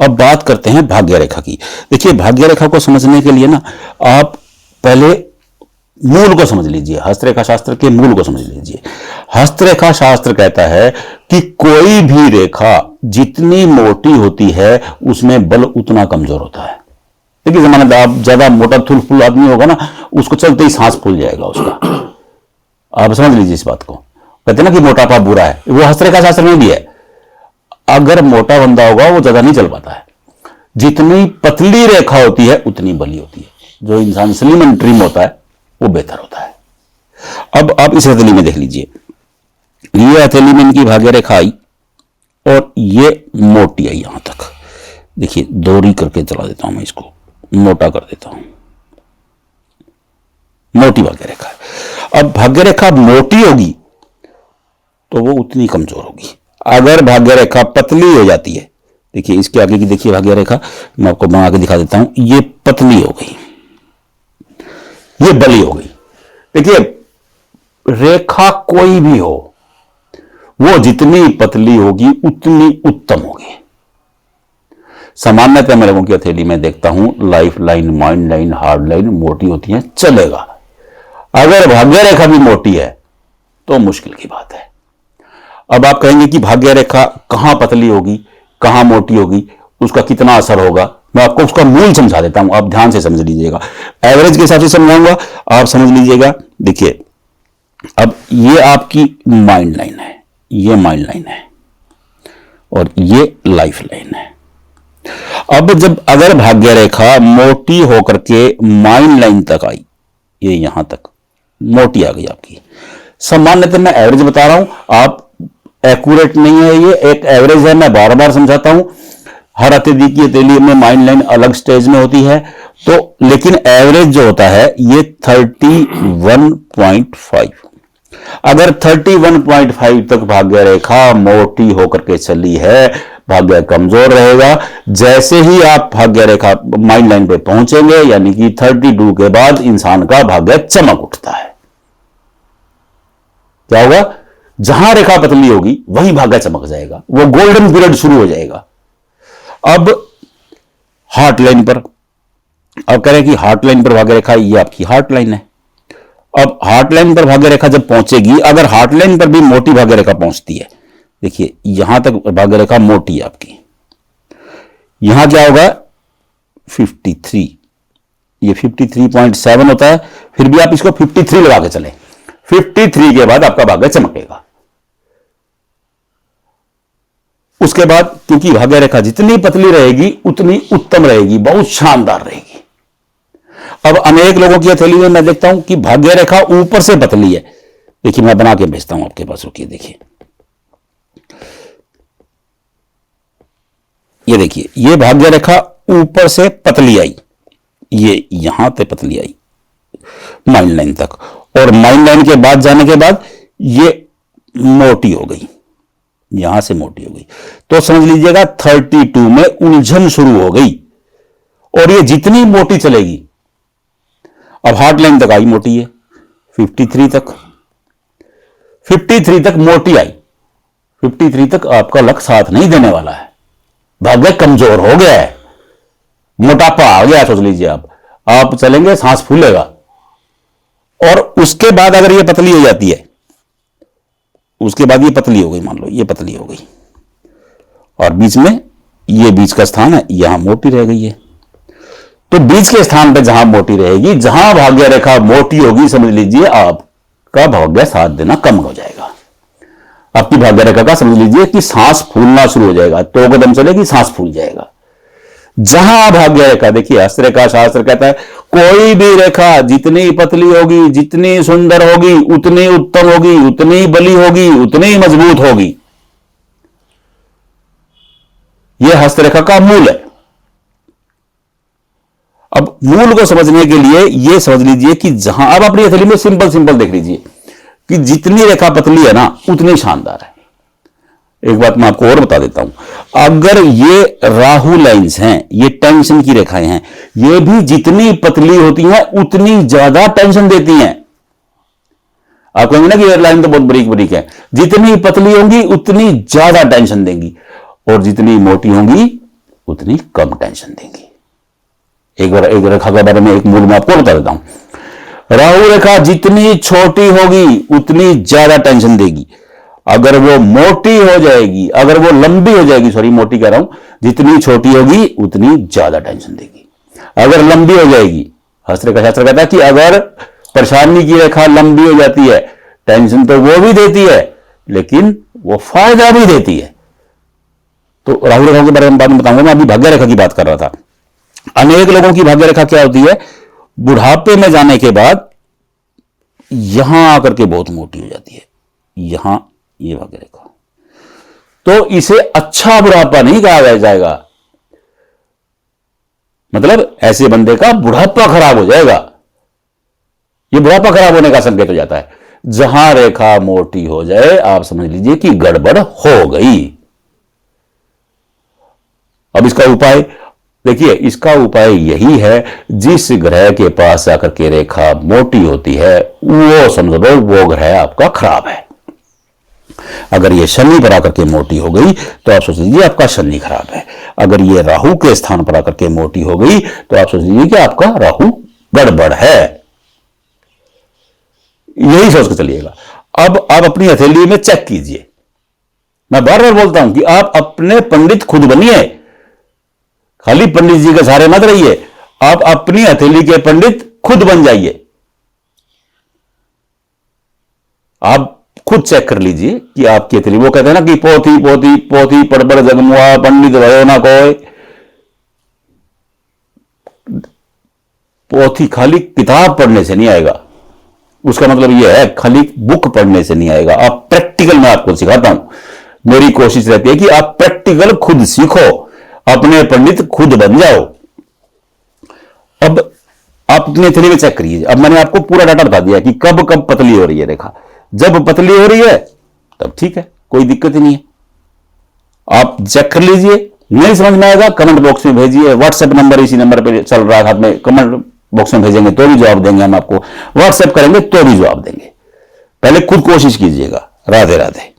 अब बात करते हैं भाग्य रेखा की। देखिए, भाग्य रेखा को समझने के लिए ना आप पहले मूल को समझ लीजिए, हस्तरेखा शास्त्र के मूल को समझ लीजिए। हस्तरेखा शास्त्र कहता है कि कोई भी रेखा जितनी मोटी होती है उसमें बल उतना कमजोर होता है। देखिए, जमाना आप ज्यादा मोटा थुल फुल आदमी होगा ना, उसको चलते ही सांस फूल जाएगा उसका। आप समझ लीजिए इस बात को। कहते हैं ना कि मोटापा बुरा है, वो हस्तरेखा शास्त्र में भी है। अगर मोटा बंदा होगा वो ज्यादा नहीं चल पाता है। जितनी पतली रेखा होती है उतनी बली होती है। जो इंसान स्लिम एंड ट्रिम होता है वो बेहतर होता है। अब आप इस हथेली में देख लीजिए, ये हथेली में इनकी भाग्य रेखा आई और ये मोटी आई यहां तक। देखिए, दोहरी करके चला देता हूं मैं, इसको मोटा कर देता हूं। मोटी भाग्य रेखा है। अब भाग्य रेखा मोटी होगी तो वो उतनी कमजोर होगी। अगर भाग्य रेखा पतली हो जाती है, देखिए इसके आगे की देखिए भाग्य रेखा, मैं आपको बना के दिखा देता हूं। ये पतली हो गई, ये बली हो गई। देखिए, रेखा कोई भी हो, वो जितनी पतली होगी उतनी उत्तम होगी। सामान्यतः मैं लोगों की हथेली में देखता हूं life line, mind line, hard line मोटी होती है, चलेगा। अगर भाग्य रेखा भी मोटी है तो मुश्किल की बात है। अब आप कहेंगे कि भाग्य रेखा कहां पतली होगी, कहां मोटी होगी, उसका कितना असर होगा। मैं आपको उसका मूल समझा देता हूं, आप ध्यान से समझ लीजिएगा। एवरेज के हिसाब से समझाऊंगा, आप समझ लीजिएगा। देखिए, अब ये आपकी माइंड लाइन है, ये माइंड लाइन है और ये लाइफ लाइन है। अब जब अगर भाग्य रेखा मोटी होकर के माइंड लाइन तक आई, ये यहां तक मोटी आ गई आपकी। सामान्यतः मैं एवरेज बता रहा हूं, आप एक्यूरेट नहीं है, ये एक एवरेज है। मैं बार बार समझाता हूं, हर हथेली की हथेली में माइंड लाइन अलग स्टेज में होती है, तो लेकिन एवरेज जो होता है ये 31.5। अगर 31.5 तक भाग्य रेखा मोटी होकर के चली है, भाग्य कमजोर रहेगा। जैसे ही आप भाग्य रेखा माइंड लाइन पे पहुंचेंगे, यानी कि 32 के बाद इंसान का भाग्य चमक उठता है। क्या होगा? जहां रेखा पतली होगी वहीं भाग्य चमक जाएगा, वो गोल्डन पीरियड शुरू हो जाएगा। अब हार्ट लाइन पर, अब कह रहे हैं कि हार्ट लाइन पर भाग्य रेखा, ये आपकी हार्ट लाइन है। अब हार्ट लाइन पर भाग्य रेखा जब पहुंचेगी, अगर हार्ट लाइन पर भी मोटी भाग्य रेखा पहुंचती है, देखिए यहां तक भाग्य रेखा मोटी है आपकी, यहां क्या होगा 53, ये 53.7 होता है। फिर भी आप इसको 53 लगा के चले, 53 के बाद आपका भाग्य चमकेगा। उसके बाद क्योंकि भाग्य रेखा जितनी पतली रहेगी उतनी उत्तम रहेगी, बहुत शानदार रहेगी। अब अनेक लोगों की हथेली में मैं देखता हूं कि भाग्य रेखा ऊपर से पतली है। देखिए, मैं बना के भेजता हूं आपके पास, रुकिए। देखिए, ये देखिए, ये भाग्य रेखा ऊपर से पतली आई, ये यहां से पतली आई माइंड लाइन तक, और माइंड लाइन के बाद जाने के बाद ये मोटी हो गई, यहां से मोटी हो गई। तो समझ लीजिएगा 32 में उलझन शुरू हो गई, और ये जितनी मोटी चलेगी, अब हार्ट लाइन तक आई मोटी है, 53 तक, 53 तक मोटी आई, 53 तक आपका लक साथ नहीं देने वाला है, भाग्य कमजोर हो गया है, मोटापा आ गया। सोच लीजिए आप चलेंगे सांस फूलेगा। और उसके बाद अगर ये पतली हो जाती है, उसके बाद ये पतली हो गई, मान लो ये पतली हो गई, और बीच में ये बीच का स्थान है, यहां मोटी रह गई है। तो बीच के स्थान पे जहां मोटी रहेगी, जहां भाग्य रेखा मोटी होगी, समझ लीजिए आपका भाग्य साथ देना कम हो जाएगा। आपकी भाग्य रेखा का समझ लीजिए कि सांस फूलना शुरू हो जाएगा, तो कदम चलेगी सांस फूल जाएगा। जहां भाग्य रेखा, देखिए हस्तरेखा शास्त्र कहता है कोई भी रेखा जितनी पतली होगी, जितनी सुंदर होगी, उतनी उत्तम होगी, उतनी बली होगी, उतनी मजबूत होगी। यह हस्तरेखा का मूल है। अब मूल को समझने के लिए यह समझ लीजिए कि जहां, अब अपनी हथेली में सिंपल सिंपल देख लीजिए कि जितनी रेखा पतली है ना उतनी शानदार है। एक बात मैं आपको और बता देता हूं, अगर ये राहु लाइंस हैं, ये टेंशन की रेखाएं हैं, ये भी जितनी पतली होती हैं उतनी ज्यादा टेंशन देती हैं। आप कहेंगे ना कि ये लाइन तो बहुत बरीक बरीक है, जितनी पतली होंगी उतनी ज्यादा टेंशन देंगी, और जितनी मोटी होंगी उतनी कम टेंशन देगी। एक रेखा के बारे में एक मूल में आपको बता देता हूं। राहु रेखा जितनी छोटी होगी उतनी ज्यादा टेंशन देगी। अगर वो मोटी हो जाएगी, अगर वो लंबी हो जाएगी, सॉरी मोटी कह रहा हूं, जितनी छोटी होगी उतनी ज्यादा टेंशन देगी। अगर लंबी हो जाएगी, हस्त रेखा शास्त्र कहता है कि अगर परेशानी की रेखा लंबी हो जाती है, टेंशन तो वो भी देती है लेकिन वो फायदा भी देती है। तो राहु रेखा के बारे में बाद में बताऊंगा। मैं अभी भाग्य रेखा की बात कर रहा था। अनेक लोगों की भाग्य रेखा क्या होती है, बुढ़ापे में जाने के बाद यहां आकर के बहुत मोटी हो जाती है। यहां ये भाग्य रेखा, तो इसे अच्छा बुढ़ापा नहीं कहा जाएगा। मतलब ऐसे बंदे का बुढ़ापा खराब हो जाएगा। ये बुढ़ापा खराब होने का संकेत हो जाता है। जहां रेखा मोटी हो जाए आप समझ लीजिए कि गड़बड़ हो गई। अब इसका उपाय देखिए, इसका उपाय यही है, जिस ग्रह के पास आकर के रेखा मोटी होती है वो समझ लो वो ग्रह आपका खराब है। अगर ये शनि पर आकर के मोटी हो गई तो आप सोच लीजिए आपका शनि खराब है। अगर ये राहु के स्थान पर आकर के मोटी हो गई तो आप सोच लीजिए कि आपका राहु गड़बड़ है। यही सोच के चलिएगा। अब आप अपनी हथेली में चेक कीजिए। मैं बार बार बोलता हूं कि आप अपने पंडित खुद बनिए, खाली पंडित जी के सहारे मत रहिए। आप अपनी हथेली के पंडित खुद बन जाइए। आप खुद चेक कर लीजिए कि आपकी हथेली, वो कहते हैं ना कि पोथी पोथी पोथी पढ़ जगमुआ पंडित भयो ना कोई। पोथी खाली किताब पढ़ने से नहीं आएगा, उसका मतलब यह है खाली बुक पढ़ने से नहीं आएगा। आप प्रैक्टिकल में आपको सिखाता हूं। मेरी कोशिश रहती है कि आप प्रैक्टिकल खुद सीखो, अपने पंडित खुद बन जाओ। अब आप अपने हथेली में चेक करिए। अब मैंने आपको पूरा डाटा बता दिया कि कब कब पतली हो रही है रेखा। जब पतली हो रही है तब ठीक है, कोई दिक्कत ही नहीं है। आप चेक कर लीजिए। नहीं समझ में आएगा कमेंट बॉक्स में भेजिए। व्हाट्सएप नंबर इसी नंबर पे चल रहा है हाथ में, कमेंट बॉक्स में भेजेंगे तो भी जवाब देंगे हम आपको, व्हाट्सएप करेंगे तो भी जवाब देंगे। पहले खुद कोशिश कीजिएगा। राधे राधे।